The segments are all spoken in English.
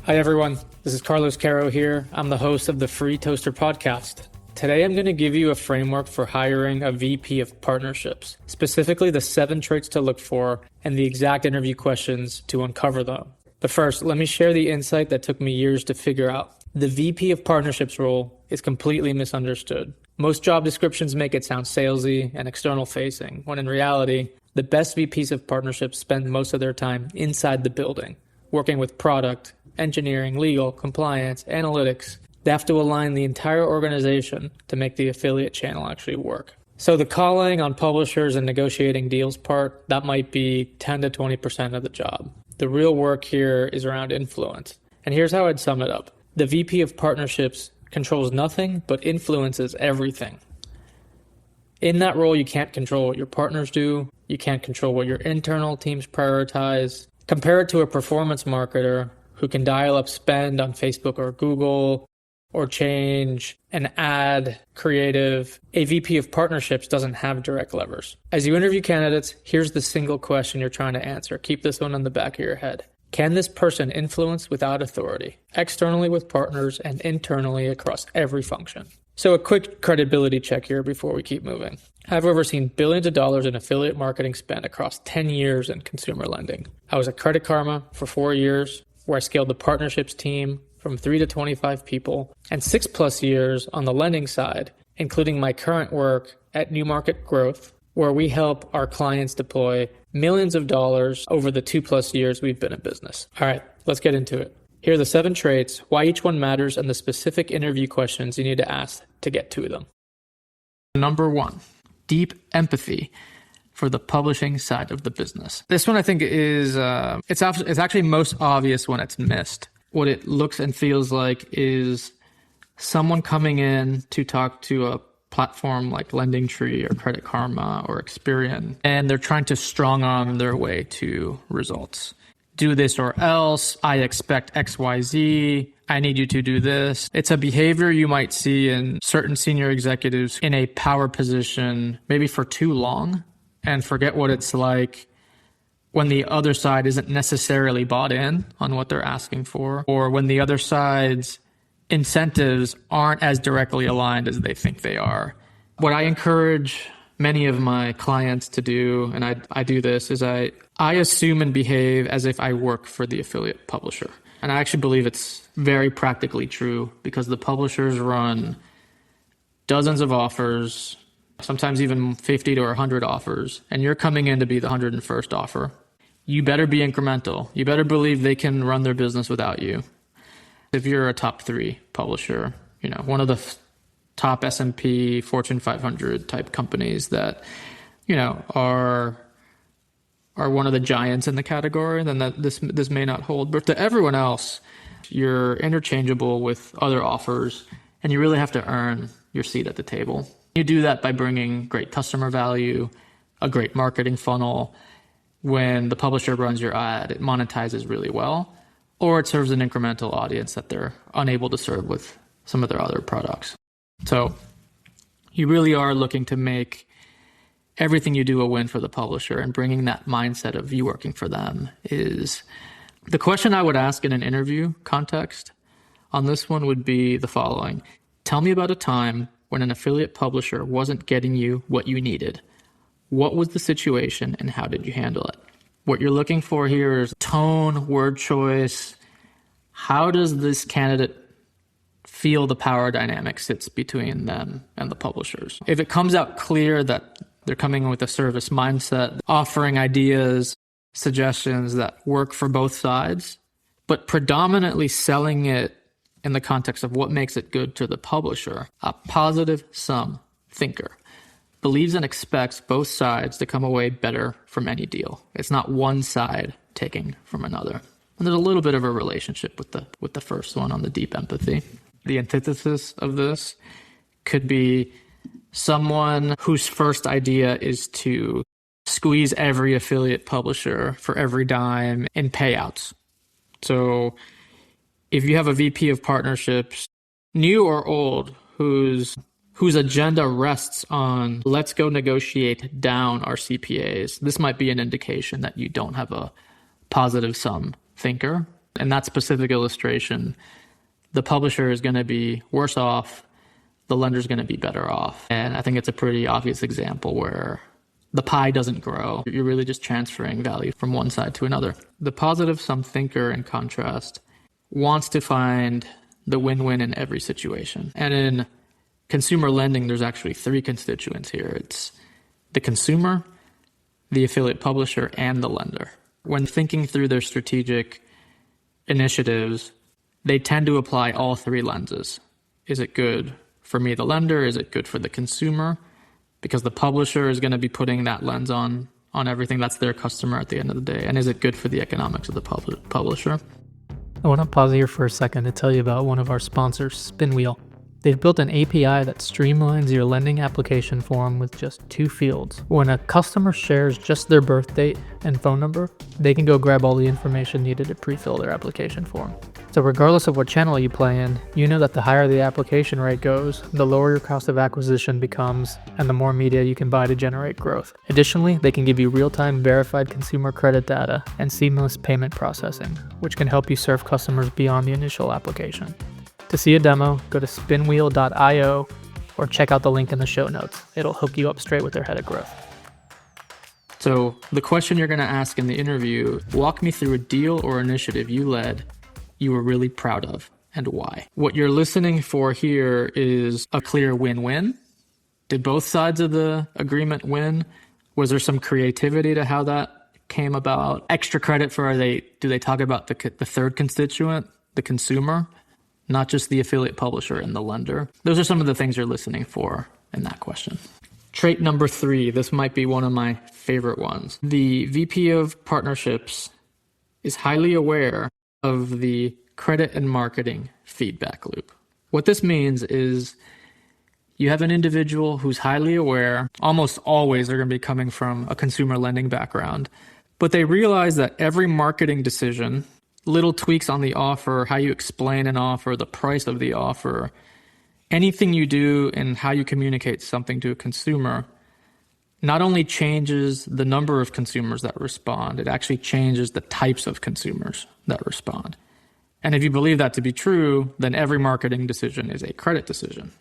Hi everyone, this is Carlos Caro here. I'm the host of the Free Toaster podcast. Today I'm going to give you a framework for hiring a VP of Partnerships, specifically the 7 traits to look for and the exact interview questions to uncover them. But first, let me share the insight that took me years to figure out. The VP of Partnerships role is completely misunderstood. Most job descriptions make it sound salesy and external facing, when in reality, the best VPs of Partnerships spend most of their time inside the building, working with product, engineering, legal, compliance, analytics. They have to align the entire organization to make the affiliate channel actually work. So the calling on publishers and negotiating deals part, that might be 10 to 20% of the job. The real work here is around influence. And here's how I'd sum it up. The VP of Partnerships controls nothing but influences everything. In that role, you can't control what your partners do. You can't control what your internal teams prioritize. Compare it to a performance marketer who can dial up spend on Facebook or Google or change an ad creative. A VP of Partnerships doesn't have direct levers. As you interview candidates, here's the single question you're trying to answer. Keep this one on the back of your head. Can this person influence without authority, externally with partners and internally across every function? So a quick credibility check here before we keep moving. I've overseen billions of dollars in affiliate marketing spent across 10 years in consumer lending. I was at Credit Karma for 4 years, where I scaled the partnerships team from 3 to 25 people, and 6+ years on the lending side, including my current work at New Market Growth, where we help our clients deploy millions of dollars over the 2+ years we've been in business. All right, let's get into it. Here are the 7 traits, why each one matters, and the specific interview questions you need to ask to get to them. Number 1, deep empathy for the publishing side of the business. This one I think is, it's actually most obvious when it's missed. What it looks and feels like is someone coming in to talk to a platform like LendingTree or Credit Karma or Experian, and they're trying to strong arm their way to results. Do this or else, I expect XYZ, I need you to do this. It's a behavior you might see in certain senior executives in a power position, maybe for too long, and forget what it's like when the other side isn't necessarily bought in on what they're asking for, or when the other side's incentives aren't as directly aligned as they think they are. What I encourage many of my clients to do, and I do this, is I assume and behave as if I work for the affiliate publisher. And I actually believe it's very practically true because the publishers run dozens of offers, sometimes even 50 to 100 offers, and you're coming in to be the 101st offer. You better be incremental. You better believe they can run their business without you. If you're a top 3 publisher, one of the top S&P Fortune 500 type companies that, are one of the giants in the category, then this may not hold. But to everyone else, you're interchangeable with other offers, and you really have to earn your seat at the table. You do that by bringing great customer value, a great marketing funnel. When the publisher runs your ad, it monetizes really well, or it serves an incremental audience that they're unable to serve with some of their other products. So you really are looking to make everything you do a win for the publisher, and bringing that mindset of you working for them is the question I would ask in an interview context on this one would be the following. Tell me about a time when an affiliate publisher wasn't getting you what you needed. What was the situation and how did you handle it? What you're looking for here is tone, word choice. How does this candidate feel the power dynamic sits between them and the publishers? If it comes out clear that they're coming with a service mindset, offering ideas, suggestions that work for both sides, but predominantly selling it in the context of what makes it good to the publisher, a positive sum thinker believes and expects both sides to come away better from any deal. It's not one side taking from another. And there's a little bit of a relationship with the first one on the deep empathy. The antithesis of this could be someone whose first idea is to squeeze every affiliate publisher for every dime in payouts. So if you have a VP of Partnerships, new or old, whose agenda rests on let's go negotiate down our CPAs, this might be an indication that you don't have a positive sum thinker In that specific illustration, the publisher is going to be worse off, the lender is going to be better off. And I think it's a pretty obvious example where the pie doesn't grow. You're really just transferring value from one side to another. The positive sum thinker, in contrast, wants to find the win-win in every situation. And in consumer lending, there's actually three constituents here. It's the consumer, the affiliate publisher, and the lender. When thinking through their strategic initiatives, they tend to apply all three lenses. Is it good for me, the lender? Is it good for the consumer? Because the publisher is going to be putting that lens on everything. That's their customer at the end of the day. And is it good for the economics of the publisher? I want to pause here for a second to tell you about one of our sponsors, Spinwheel. They've built an API that streamlines your lending application form with just 2 fields. When a customer shares just their birth date and phone number, they can go grab all the information needed to pre-fill their application form. So regardless of what channel you play in, you know that the higher the application rate goes, the lower your cost of acquisition becomes, and the more media you can buy to generate growth. Additionally, they can give you real-time verified consumer credit data and seamless payment processing, which can help you serve customers beyond the initial application. To see a demo, go to spinwheel.io or check out the link in the show notes. It'll hook you up straight with their head of growth. So the question you're going to ask in the interview, walk me through a deal or initiative you led you were really proud of and why. What you're listening for here is a clear win-win. Did both sides of the agreement win? Was there some creativity to how that came about? Extra credit for do they talk about the third constituent, the consumer? Not just the affiliate publisher and the lender. Those are some of the things you're listening for in that question. Trait number 3, this might be one of my favorite ones. The VP of Partnerships is highly aware of the credit and marketing feedback loop. What this means is you have an individual who's highly aware, almost always they're going to be coming from a consumer lending background, but they realize that every marketing decision, little tweaks on the offer, how you explain an offer, the price of the offer, anything you do in how you communicate something to a consumer not only changes the number of consumers that respond, it actually changes the types of consumers that respond. And if you believe that to be true, then every marketing decision is a credit decision.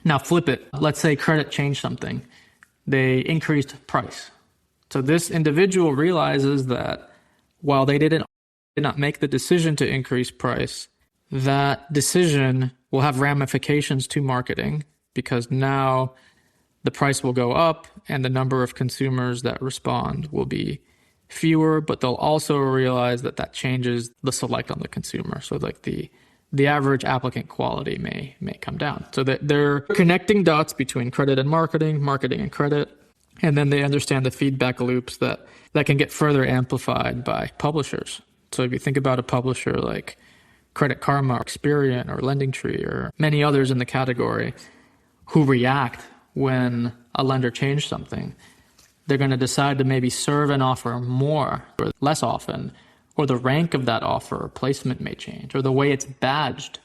Now flip it. Let's say credit changed something. They increased price. So this individual realizes that while they did not make the decision to increase price, that decision will have ramifications to marketing because now the price will go up and the number of consumers that respond will be fewer, but they'll also realize that changes the select on the consumer. So like the average applicant quality may come down. So that they're connecting dots between credit and marketing and credit, and then they understand the feedback loops that can get further amplified by publishers. So if you think about a publisher like Credit Karma, or Experian, or LendingTree, or many others in the category who react when a lender changed something, they're going to decide to maybe serve an offer more or less often, or the rank of that offer or placement may change, or the way it's badged.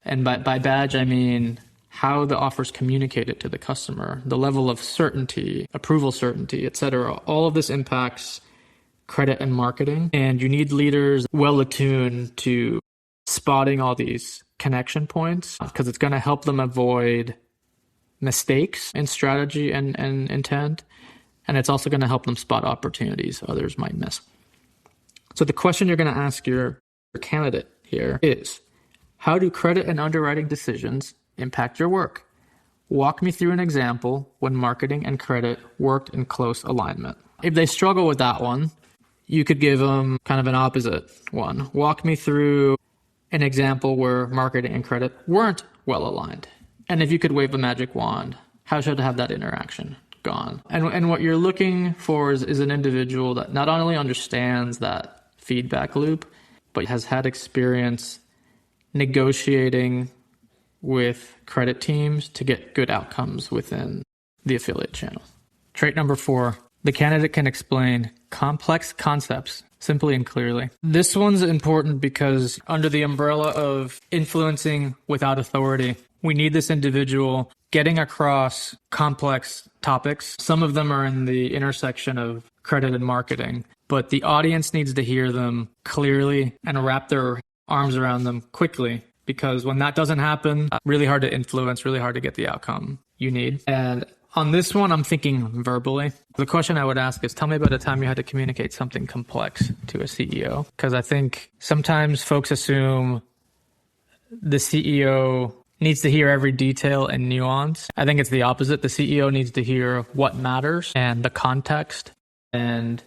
And by badge, I mean how the offer is communicated to the customer, the level of certainty, approval certainty, etc. All of this impacts credit and marketing, and you need leaders well attuned to spotting all these connection points because it's going to help them avoid mistakes in strategy and intent, and it's also going to help them spot opportunities others might miss. So the question you're going to ask your candidate here is, how do credit and underwriting decisions impact your work? Walk me through an example when marketing and credit worked in close alignment. If they struggle with that one, you could give them kind of an opposite one. Walk me through an example where marketing and credit weren't well aligned. And if you could wave a magic wand, how should I have that interaction gone? And what you're looking for is an individual that not only understands that feedback loop, but has had experience negotiating with credit teams to get good outcomes within the affiliate channel. Trait number 4, the candidate can explain complex concepts simply and clearly. This one's important because under the umbrella of influencing without authority, we need this individual getting across complex topics. Some of them are in the intersection of credit and marketing, but the audience needs to hear them clearly and wrap their arms around them quickly, because when that doesn't happen, really hard to influence, really hard to get the outcome you need. And on this one, I'm thinking verbally. The question I would ask is, tell me about a time you had to communicate something complex to a CEO. Because I think sometimes folks assume the CEO needs to hear every detail and nuance. I think it's the opposite. The CEO needs to hear what matters and the context and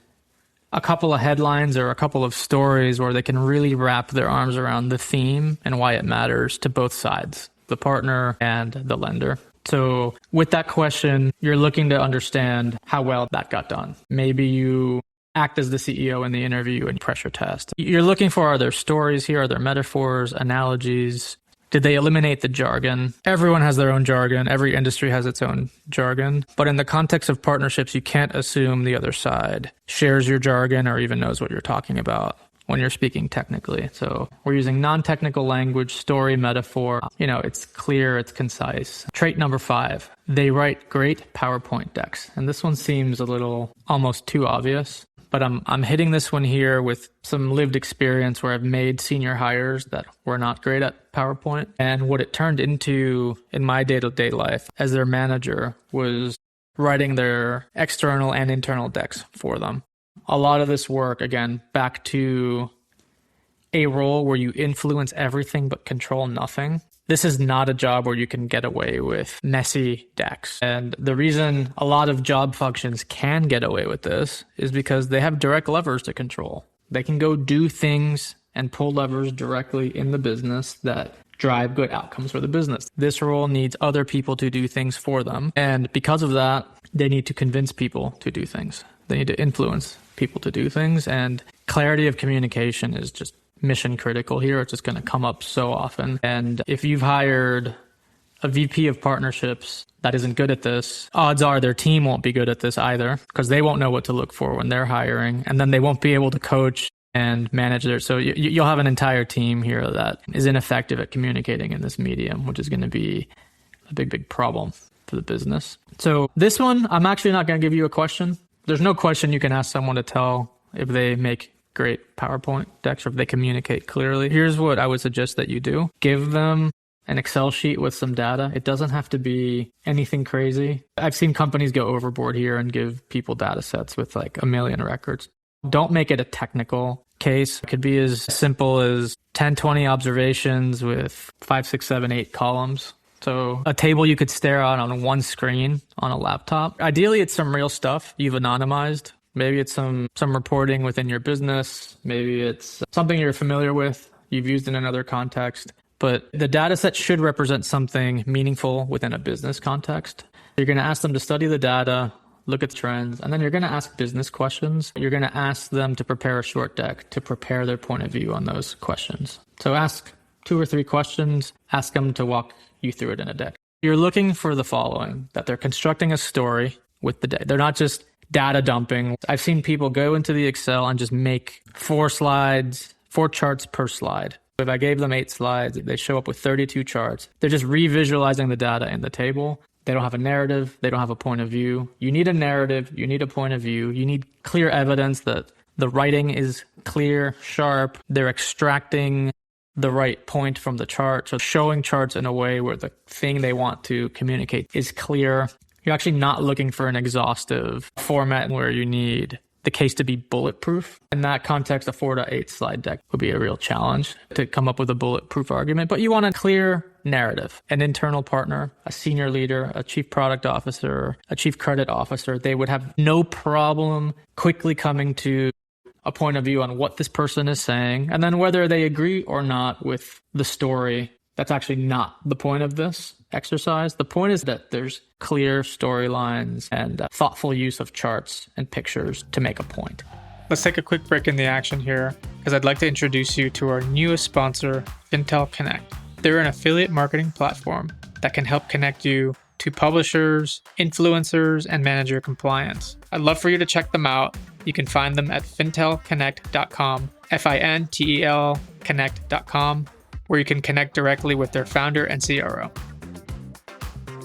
a couple of headlines or a couple of stories where they can really wrap their arms around the theme and why it matters to both sides, the partner and the lender. So with that question, you're looking to understand how well that got done. Maybe you act as the CEO in the interview and pressure test. You're looking for, are there stories here? Are there metaphors, analogies? Did they eliminate the jargon? Everyone has their own jargon. Every industry has its own jargon. But in the context of partnerships, you can't assume the other side shares your jargon or even knows what you're talking about when you're speaking technically. So we're using non-technical language, story, metaphor. It's clear, it's concise. Trait number 5, they write great PowerPoint decks. And this one seems a little almost too obvious, but I'm hitting this one here with some lived experience where I've made senior hires that were not great at PowerPoint. And what it turned into in my day-to-day life as their manager was writing their external and internal decks for them. A lot of this work, again, back to a role where you influence everything but control nothing. This is not a job where you can get away with messy decks. And the reason a lot of job functions can get away with this is because they have direct levers to control. They can go do things and pull levers directly in the business that drive good outcomes for the business. This role needs other people to do things for them. And because of that, they need to convince people to do things. They need to influence people to do things. And clarity of communication is just mission critical here. It's just going to come up so often. And if you've hired a VP of Partnerships that isn't good at this, odds are their team won't be good at this either, because they won't know what to look for when they're hiring. And then they won't be able to coach and manage their. So you'll have an entire team here that is ineffective at communicating in this medium, which is going to be a big problem for the business. So this one, I'm actually not going to give you a question. There's no question you can ask someone to tell if they make great PowerPoint decks or if they communicate clearly. Here's what I would suggest that you do. Give them an Excel sheet with some data. It doesn't have to be anything crazy. I've seen companies go overboard here and give people data sets with like 1 million records. Don't make it a technical case. It could be as simple as 10, 20 observations with 5, 6, 7, 8 columns. So a table you could stare at on one screen on a laptop. Ideally, it's some real stuff you've anonymized. Maybe it's some reporting within your business. Maybe it's something you're familiar with, you've used in another context. But the data set should represent something meaningful within a business context. You're going to ask them to study the data, look at the trends, and then you're going to ask business questions. You're going to ask them to prepare a short deck to prepare their point of view on those questions. So ask 2 or 3 questions, ask them to walk you through it in a deck. You're looking for the following, that they're constructing a story with the data. They're not just data dumping. I've seen people go into the Excel and just make 4 slides, 4 charts per slide. If I gave them 8 slides, they show up with 32 charts. They're just revisualizing the data in the table. They don't have a narrative. They don't have a point of view. You need a narrative. You need a point of view. You need clear evidence that the writing is clear, sharp. They're extracting the right point from the chart. So showing charts in a way where the thing they want to communicate is clear. You're actually not looking for an exhaustive format where you need the case to be bulletproof. In that context, a 4 to 8 slide deck would be a real challenge to come up with a bulletproof argument. But you want a clear narrative, an internal partner, a senior leader, a chief product officer, a chief credit officer. They would have no problem quickly coming to a point of view on what this person is saying, and then whether they agree or not with the story. That's actually not the point of this exercise. The point is that there's clear storylines and thoughtful use of charts and pictures to make a point. Let's take a quick break in the action here, because I'd like to introduce you to our newest sponsor, Fintel Connect. They're an affiliate marketing platform that can help connect you to publishers, influencers, and manage your compliance. I'd love for you to check them out. You can find them at fintelconnect.com, Fintel connect.com, where you can connect directly with their founder and CRO.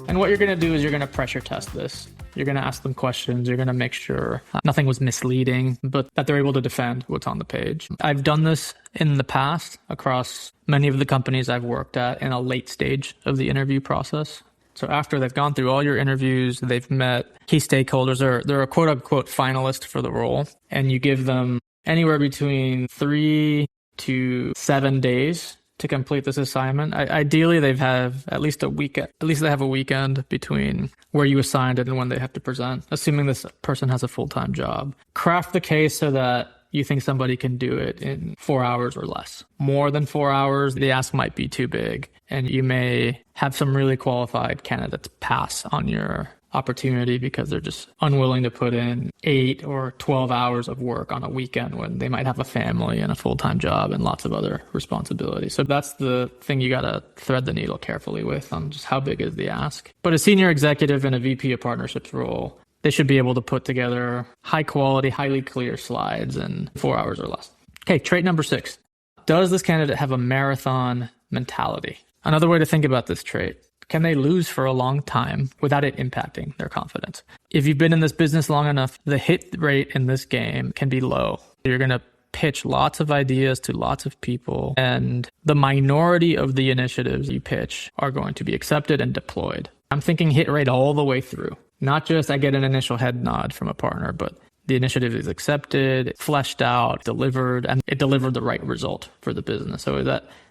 And what you're going to do is you're going to pressure test this. You're going to ask them questions. You're going to make sure nothing was misleading, but that they're able to defend what's on the page. I've done this in the past across many of the companies I've worked at in a late stage of the interview process. So after they've gone through all your interviews, they've met key stakeholders, or they're a quote unquote finalist for the role, and you give them anywhere between 3 to 7 days to complete this assignment. Ideally, they have at least a weekend. At least they have a weekend between where you assigned it and when they have to present, assuming this person has a full-time job. Craft the case so that you think somebody can do it in 4 hours or less. More than 4 hours, the ask might be too big, and you may have some really qualified candidates pass on your opportunity because they're just unwilling to put in 8 or 12 hours of work on a weekend when they might have a family and a full-time job and lots of other responsibilities. So that's the thing you got to thread the needle carefully with on just how big is the ask. But a senior executive in a VP of Partnerships role, they should be able to put together high quality, highly clear slides in 4 hours or less. Okay, trait number 6. Does this candidate have a marathon mentality? Another way to think about this trait: can they lose for a long time without it impacting their confidence? If you've been in this business long enough, the hit rate in this game can be low. You're going to pitch lots of ideas to lots of people, and the minority of the initiatives you pitch are going to be accepted and deployed. I'm thinking hit rate all the way through. Not just I get an initial head nod from a partner, but the initiative is accepted, fleshed out, delivered, and it delivered the right result for the business. So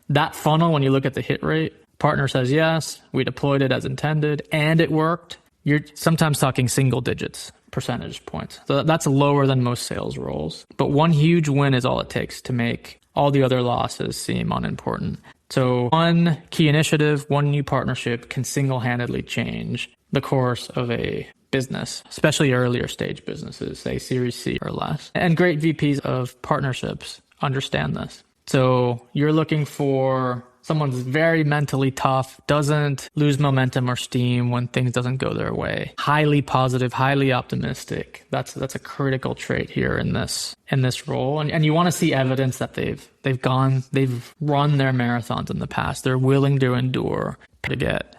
that funnel, when you look at the hit rate, partner says yes, we deployed it as intended, and it worked. You're sometimes talking single digits percentage points. So that's lower than most sales roles. But one huge win is all it takes to make all the other losses seem unimportant. So one key initiative, one new partnership can single-handedly change the course of a business, especially earlier stage businesses, say Series C or less. And great VPs of partnerships understand this. So you're looking for someone who's very mentally tough, doesn't lose momentum or steam when things doesn't go their way. Highly positive, highly optimistic. That's a critical trait here in this role. And you want to see evidence that they've run their marathons in the past. They're willing to endure to get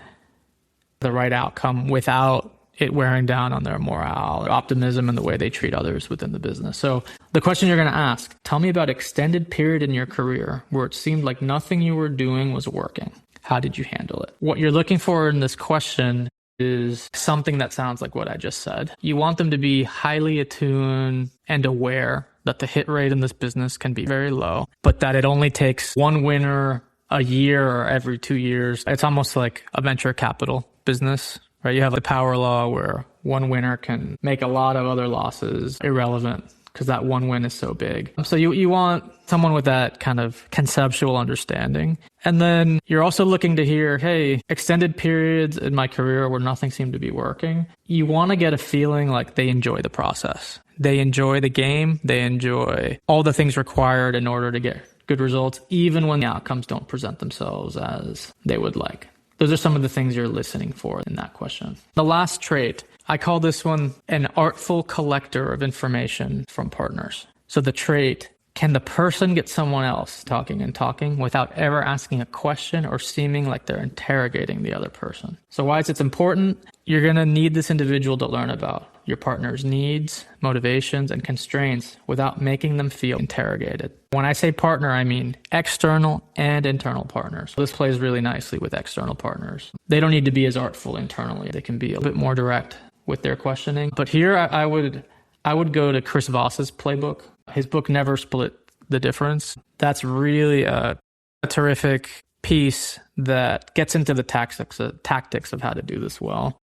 the right outcome without it wearing down on their morale, optimism, and the way they treat others within the business. So the question you're going to ask: tell me about extended period in your career where it seemed like nothing you were doing was working. How did you handle it? What you're looking for in this question is something that sounds like what I just said. You want them to be highly attuned and aware that the hit rate in this business can be very low, but that it only takes one winner a year or every 2 years. It's almost like a venture capital business, right? You have a power law where one winner can make a lot of other losses irrelevant because that one win is so big. So you want someone with that kind of conceptual understanding. And then you're also looking to hear, hey, extended periods in my career where nothing seemed to be working. You want to get a feeling like they enjoy the process. They enjoy the game. They enjoy all the things required in order to get good results, even when the outcomes don't present themselves as they would like. Those are some of the things you're listening for in that question. The last trait, I call this one an artful collector of information from partners. So the trait, can the person get someone else talking without ever asking a question or seeming like they're interrogating the other person? So why is it important? You're going to need this individual to learn about your partner's needs, motivations, and constraints without making them feel interrogated. When I say partner, I mean external and internal partners. This plays really nicely with external partners. They don't need to be as artful internally. They can be a bit more direct with their questioning. But here I would go to Chris Voss's playbook. His book, Never Split the Difference. That's really a terrific piece that gets into the tactics of how to do this well.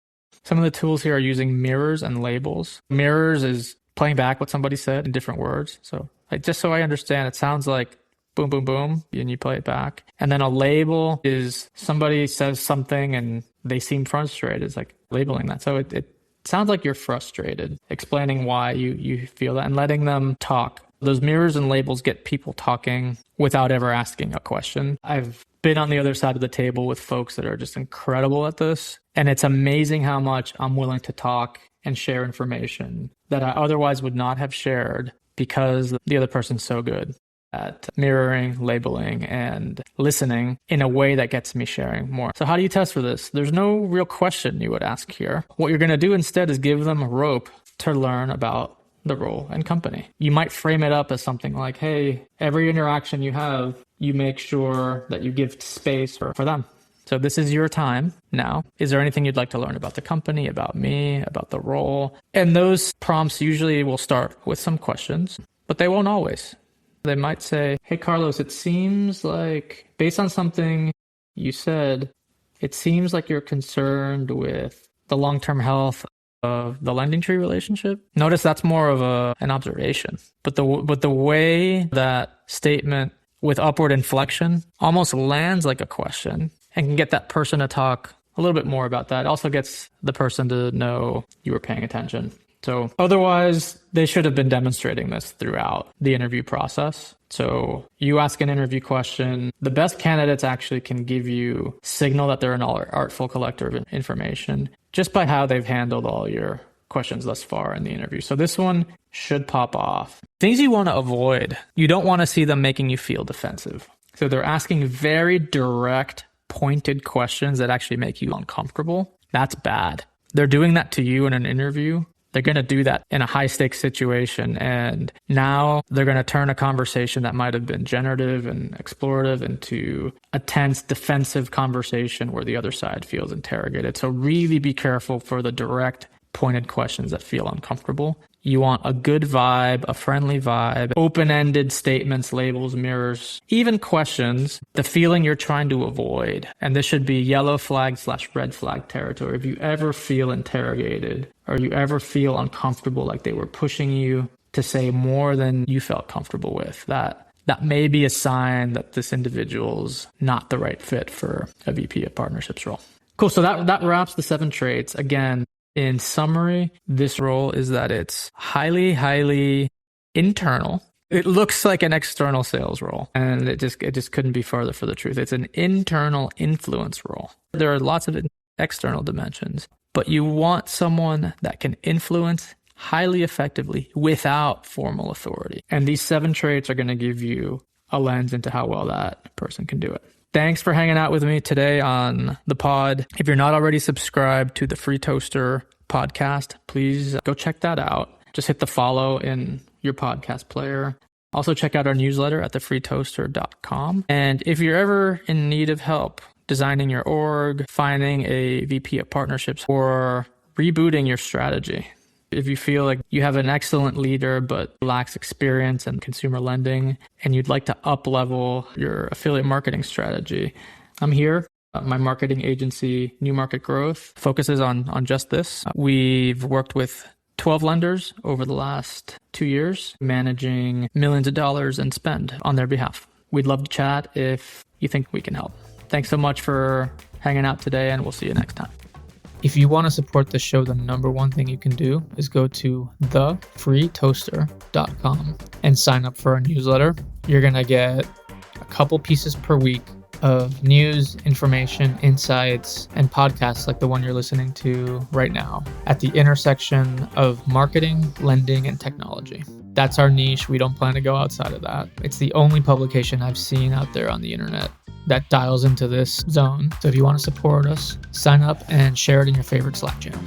Some of the tools here are using mirrors and labels. Mirrors is playing back what somebody said in different words. So just so I understand, it sounds like boom, boom, boom, and you play it back. And then a label is somebody says something and they seem frustrated. It's like labeling that. So it sounds like you're frustrated, explaining why you feel that and letting them talk. Those mirrors and labels get people talking without ever asking a question. I've been on the other side of the table with folks that are just incredible at this. And it's amazing how much I'm willing to talk and share information that I otherwise would not have shared because the other person's so good. at mirroring, labeling, and listening in a way that gets me sharing more. So how do you test for this? There's no real question you would ask here. What you're going to do instead is give them a rope to learn about the role and company. You might frame it up as something like, hey, every interaction you have, you make sure that you give space for them. So this is your time now. Is there anything you'd like to learn about the company, about me, about the role? And those prompts usually will start with some questions, but they won't always. They might say, hey, Carlos, it seems like based on something you said, it seems like you're concerned with the long-term health of the lending tree relationship. Notice that's more of an observation. But the way that statement with upward inflection almost lands like a question and can get that person to talk a little bit more about that. It also gets the person to know you were paying attention. So otherwise, they should have been demonstrating this throughout the interview process. So you ask an interview question, the best candidates actually can give you signal that they're an artful collector of information just by how they've handled all your questions thus far in the interview. So this one should pop off. Things you want to avoid. You don't want to see them making you feel defensive. So they're asking very direct, pointed questions that actually make you uncomfortable. That's bad. They're doing that to you in an interview. They're going to do that in a high stakes situation. And now they're going to turn a conversation that might have been generative and explorative into a tense, defensive conversation where the other side feels interrogated. So really be careful for the direct, pointed questions that feel uncomfortable. You want a good vibe, a friendly vibe, open-ended statements, labels, mirrors, even questions, the feeling you're trying to avoid. And this should be yellow flag / red flag territory. If you ever feel interrogated or you ever feel uncomfortable, like they were pushing you to say more than you felt comfortable with, that may be a sign that this individual's not the right fit for a VP of Partnerships role. Cool. So that wraps the 7 traits. Again, in summary, this role is that it's highly, highly internal. It looks like an external sales role, and it just couldn't be farther from the truth. It's an internal influence role. There are lots of external dimensions, but you want someone that can influence highly effectively without formal authority. And these 7 traits are going to give you a lens into how well that person can do it. Thanks for hanging out with me today on the pod. If you're not already subscribed to the Free Toaster podcast, please go check that out. Just hit the follow in your podcast player. Also check out our newsletter at thefreetoaster.com. And if you're ever in need of help designing your org, finding a VP of Partnerships, or rebooting your strategy, if you feel like you have an excellent leader but lacks experience in consumer lending and you'd like to up-level your affiliate marketing strategy, I'm here. My marketing agency, New Market Growth, focuses on just this. We've worked with 12 lenders over the last 2 years, managing millions of dollars in spend on their behalf. We'd love to chat if you think we can help. Thanks so much for hanging out today, and we'll see you next time. If you want to support the show, the number one thing you can do is go to thefreetoaster.com and sign up for our newsletter. You're going to get a couple pieces per week of news, information, insights, and podcasts like the one you're listening to right now at the intersection of marketing, lending, and technology. That's our niche. We don't plan to go outside of that. It's the only publication I've seen out there on the internet that dials into this zone. So if you want to support us, sign up and share it in your favorite Slack channel.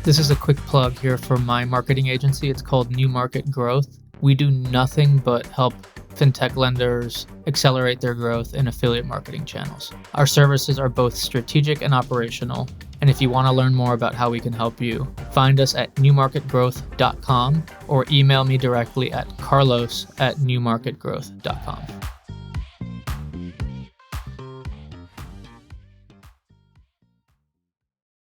This is a quick plug here for my marketing agency. It's called New Market Growth. We do nothing but help fintech lenders accelerate their growth in affiliate marketing channels. Our services are both strategic and operational. And if you want to learn more about how we can help you, find us at newmarketgrowth.com or email me directly at carlos@newmarketgrowth.com.